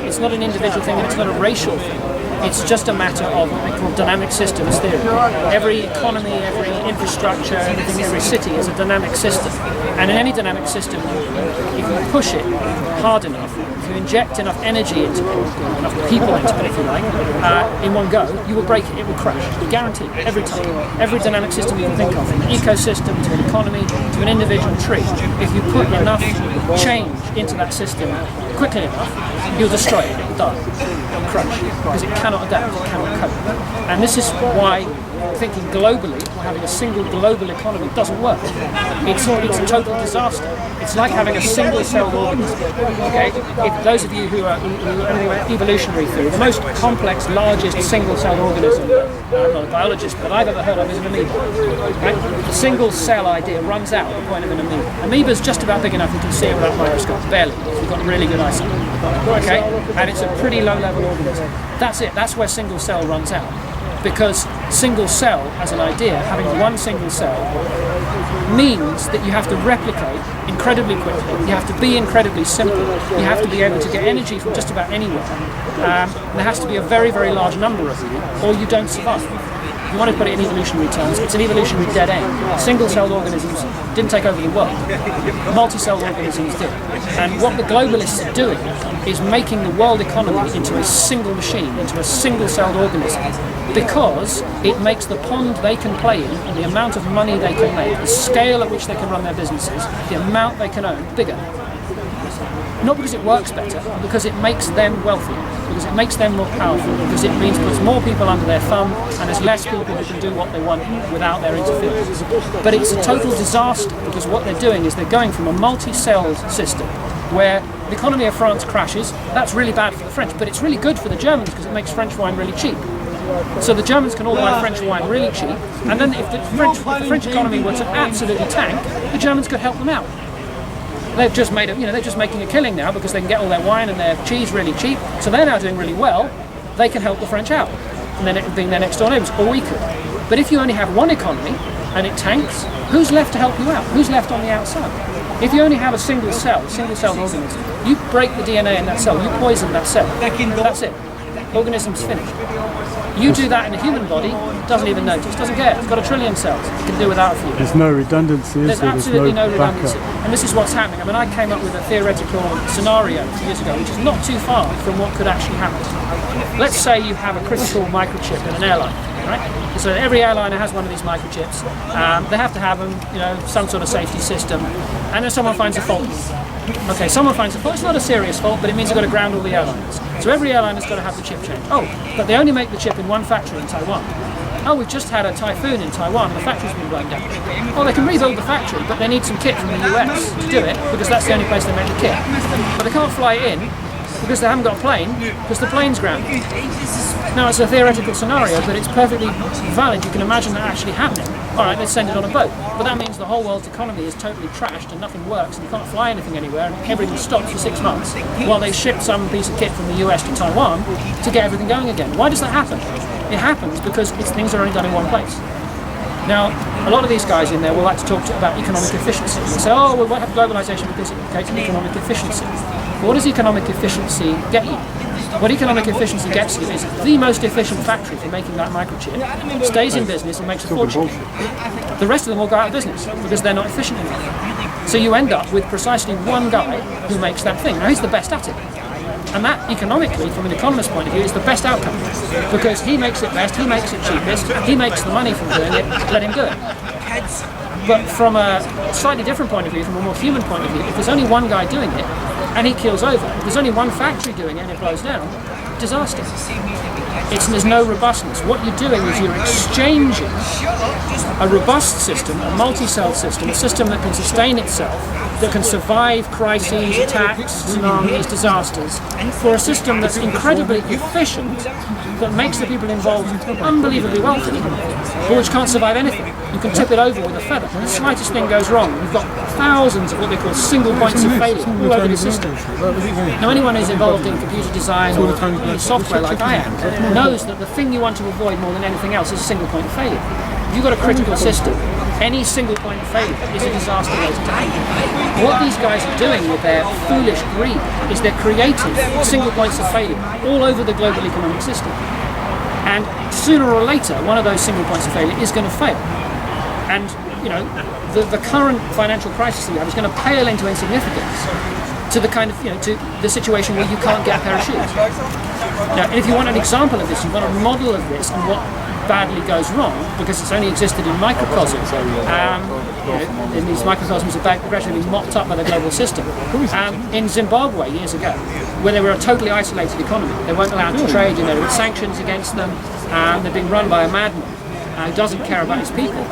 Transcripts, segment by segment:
It's not an individual thing, and it's not a racial thing. It's just a matter of what they call dynamic systems theory. Every economy, every infrastructure, everything, every city is a dynamic system. And in any dynamic system, if you push it hard enough, if you inject enough energy into it, enough people into it, if you like, in one go, you will break it, it will crash. Guaranteed, every time. Every dynamic system you can think of, from an ecosystem to an economy to an individual tree, if you put enough change into that system quickly enough, you'll destroy it, it'll die, it'll crash, because it cannot adapt, it cannot cope. And this is why thinking globally, or having a single global economy doesn't work. It's a total disaster. It's like having a single-celled organism. Okay? If those of you who are evolutionary theory, the most complex, largest single-celled organism, I'm not a biologist, but I've ever heard of is an amoeba. Right? The single-cell idea runs out at the point of an amoeba. Amoeba's just about big enough you can see it without a microscope, barely, if you've got really good eyesight. Okay? And it's a pretty low-level organism. That's it. That's where single-cell runs out. Because single cell, as an idea, having one single cell, means that you have to replicate incredibly quickly. You have to be incredibly simple. You have to be able to get energy from just about anywhere. There has to be a very, very large number of you, or you don't survive. If you want to put it in evolutionary terms, it's an evolutionary dead end. Single-celled organisms didn't take over the world. Multi-celled organisms did. And what the globalists are doing is making the world economy into a single machine, into a single-celled organism, because it makes the pond they can play in and the amount of money they can make, the scale at which they can run their businesses, the amount they can earn, bigger. Not because it works better, but because it makes them wealthier, because it makes them more powerful, because it means puts more people under their thumb and there's less people who can do what they want without their interference. But it's a total disaster, because what they're doing is they're going from a multi-celled system where the economy of France crashes. That's really bad for the French, but it's really good for the Germans because it makes French wine really cheap. So the Germans can all buy French wine really cheap, and then if the French economy were to absolutely tank, the Germans could help them out. They've just made they're just making a killing now because they can get all their wine and their cheese really cheap. So they're now doing really well. They can help the French out, and then it being their next door neighbours, or we could. But if you only have one economy and it tanks, who's left to help you out? Who's left on the outside? If you only have a single-celled organism, you break the DNA in that cell, you poison that cell. That's it. Organism's finished. You do that in a human body, doesn't even notice, doesn't care. It's got 1 trillion cells. It can do without a few. There's no redundancy. There's absolutely no redundancy. And this is what's happening. I mean, I came up with a theoretical scenario a few years ago, which is not too far from what could actually happen. Let's say you have a critical microchip in an airline, right? So every airliner has one of these microchips. They have to have them, some sort of safety system. And then someone finds a fault. Okay, someone finds a fault. It's not a serious fault, but it means you've got to ground all the airliners. So every airliner's got to have the chip changed. Oh, but they only make the chip in one factory in Taiwan. Oh, we've just had a typhoon in Taiwan and the factory's been blown down. Well, they can rebuild the factory, but they need some kit from the US to do it, because that's the only place they make the kit. But they can't fly it in because they haven't got a plane, because the plane's grounded. Now, it's a theoretical scenario, but it's perfectly valid. You can imagine that actually happening. All right, let's send it on a boat. But that means the whole world's economy is totally trashed and nothing works and you can't fly anything anywhere and everything stops for 6 months while they ship some piece of kit from the US to Taiwan to get everything going again. Why does that happen? It happens because things are only done in one place. Now, a lot of these guys in there will like to talk about economic efficiency. They say, oh, well, we have globalisation because it indicates economic efficiency. But what does economic efficiency get you? What economic efficiency gets you is the most efficient factory for making that microchip stays in business and makes a fortune. The rest of them will go out of business because they're not efficient enough. So you end up with precisely one guy who makes that thing. Now he's the best at it. And that economically, from an economist's point of view, is the best outcome. Because he makes it best, he makes it cheapest, he makes the money from doing it, let him do it. But from a slightly different point of view, from a more human point of view, if there's only one guy doing it, and he kills over, if there's only one factory doing it and it blows down, disaster. There's no robustness. What you're doing is you're exchanging a robust system, a multi-cell system, a system that can sustain itself, that can survive crises, attacks, tsunamis, disasters, for a system that's incredibly efficient, that makes the people involved unbelievably wealthy, but which can't survive anything. You can tip it over with a feather. When the slightest thing goes wrong, you've got thousands of what they call single points of failure all over the system. Now, anyone who's involved in computer design or in software like I am knows that the thing you want to avoid more than anything else is a single point of failure. If you've got a critical system, any single point of failure is a disaster waiting to happen. What these guys are doing with their foolish greed is they're creating single points of failure all over the global economic system. And sooner or later, one of those single points of failure is going to fail. And, you know, the current financial crisis we have is going to pale into insignificance to the kind of, you know, to the situation where you can't get a pair of shoes. Now, if you want an example of this, you want a model of this and what badly goes wrong, because it's only existed in microcosms, and these microcosms are gradually mopped up by the global system. In Zimbabwe years ago, where they were a totally isolated economy, they weren't allowed to trade, and there were sanctions against them, and they're being run by a madman who doesn't care about his people.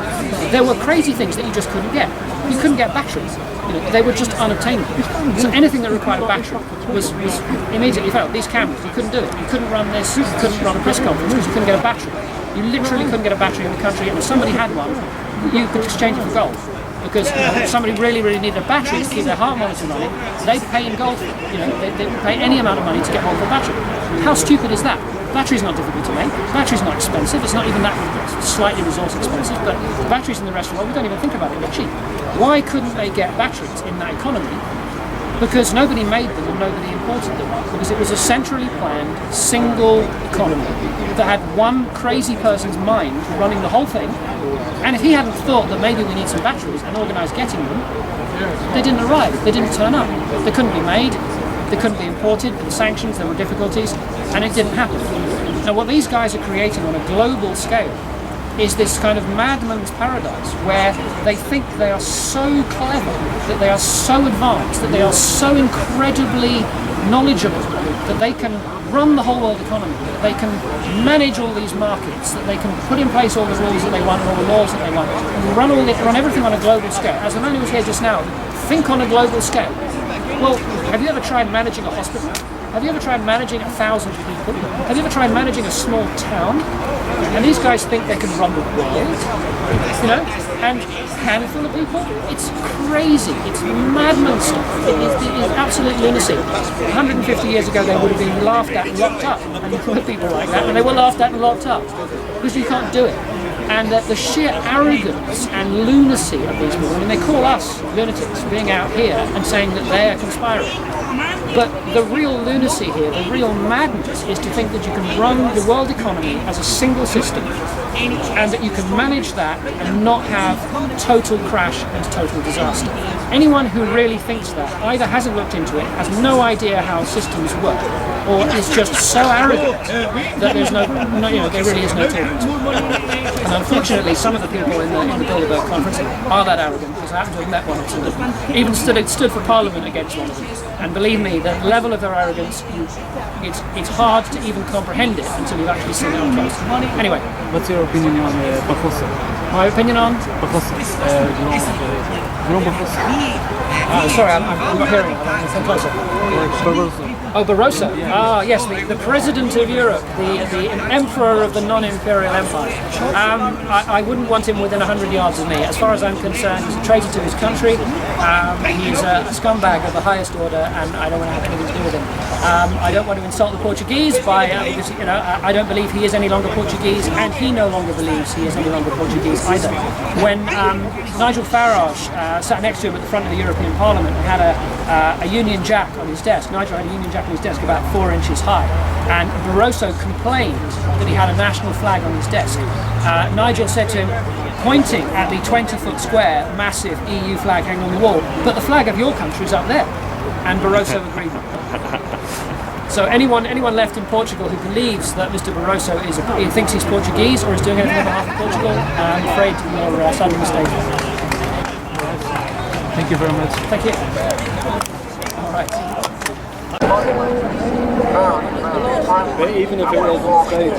There were crazy things that you just couldn't get. You couldn't get batteries. You know, they were just unobtainable. So anything that required a battery was immediately failed. These cameras, you couldn't do it. You couldn't run this, you couldn't run a press conference because you couldn't get a battery. You literally couldn't get a battery in the country, and if somebody had one, you could exchange it for gold. Because if somebody really, really needed a battery to keep their heart monitor running, they'd pay in gold. You know, they'd pay any amount of money to get hold of a battery. How stupid is that? Battery's not difficult to make. Battery's not expensive. It's not even that slightly resource expensive. But batteries in the rest of the world, we don't even think about it. They're cheap. Why couldn't they get batteries in that economy? Because nobody made them and nobody imported them. Because it was a centrally planned, single economy that had one crazy person's mind running the whole thing. And if he hadn't thought that maybe we need some batteries and organised getting them, they didn't arrive. They didn't turn up. They couldn't be made. They couldn't be imported. There were sanctions. There were difficulties, and it didn't happen. Now, what these guys are creating on a global scale is this kind of madman's paradise where they think they are so clever, that they are so advanced, that they are so incredibly knowledgeable that they can run the whole world economy, that they can manage all these markets, that they can put in place all the rules that they want and all the laws that they want, and run everything on a global scale. As the man who was here just now, think on a global scale. Well, have you ever tried managing a hospital? Have you ever tried managing 1,000 people? Have you ever tried managing a small town? And these guys think they can run the world, you know? And a handful of people? It's crazy. It's madman stuff. It is absolute lunacy. 150 years ago, they would have been laughed at and locked up. And there were people like that, and they were laughed at and locked up because you can't do it. And the sheer arrogance and lunacy of these people, I mean, they call us lunatics being out here and saying that they are conspiring. But the real lunacy here, the real madness, is to think that you can run the world economy as a single system and that you can manage that and not have total crash and total disaster. Anyone who really thinks that either hasn't looked into it, has no idea how systems work, or is just so arrogant that there's no you know, there really is no talking to. And unfortunately, some of the people in the Bilderberg conference are that arrogant, because I happen to have met one or two of them, even stood for Parliament against one of them. And believe me, the level of their arrogance, it's hard to even comprehend it until you've actually seen it up close. Anyway. What's your opinion on Barroso? My opinion on? Barroso. Sorry, I'm not hearing it. I'm closer. Barroso. Oh, Barroso. Ah, yes, the President of Europe, the Emperor of the non-imperial empire. I wouldn't want him within 100 yards of me. As far as I'm concerned, he's a traitor to his country. He's a scumbag of the highest order, and I don't want to have anything to do with him. I don't want to insult the Portuguese because you know I don't believe he is any longer Portuguese, and he no longer believes he is any longer Portuguese either. When Nigel Farage sat next to him at the front of the European Parliament and had a Union Jack on his desk, Nigel had a Union Jack on his desk about 4 inches high, and Barroso complained that he had a national flag on his desk. Nigel said to him, pointing at the 20-foot square, massive EU flag hanging on the wall, but the flag of your country is up there. And Barroso agreed. So anyone left in Portugal who believes that Mr. Barroso he thinks he's Portuguese or is doing anything on behalf of Portugal, I'm afraid you're sadly mistaken. Thank you very much. Thank you. All right. Even if it was on stage,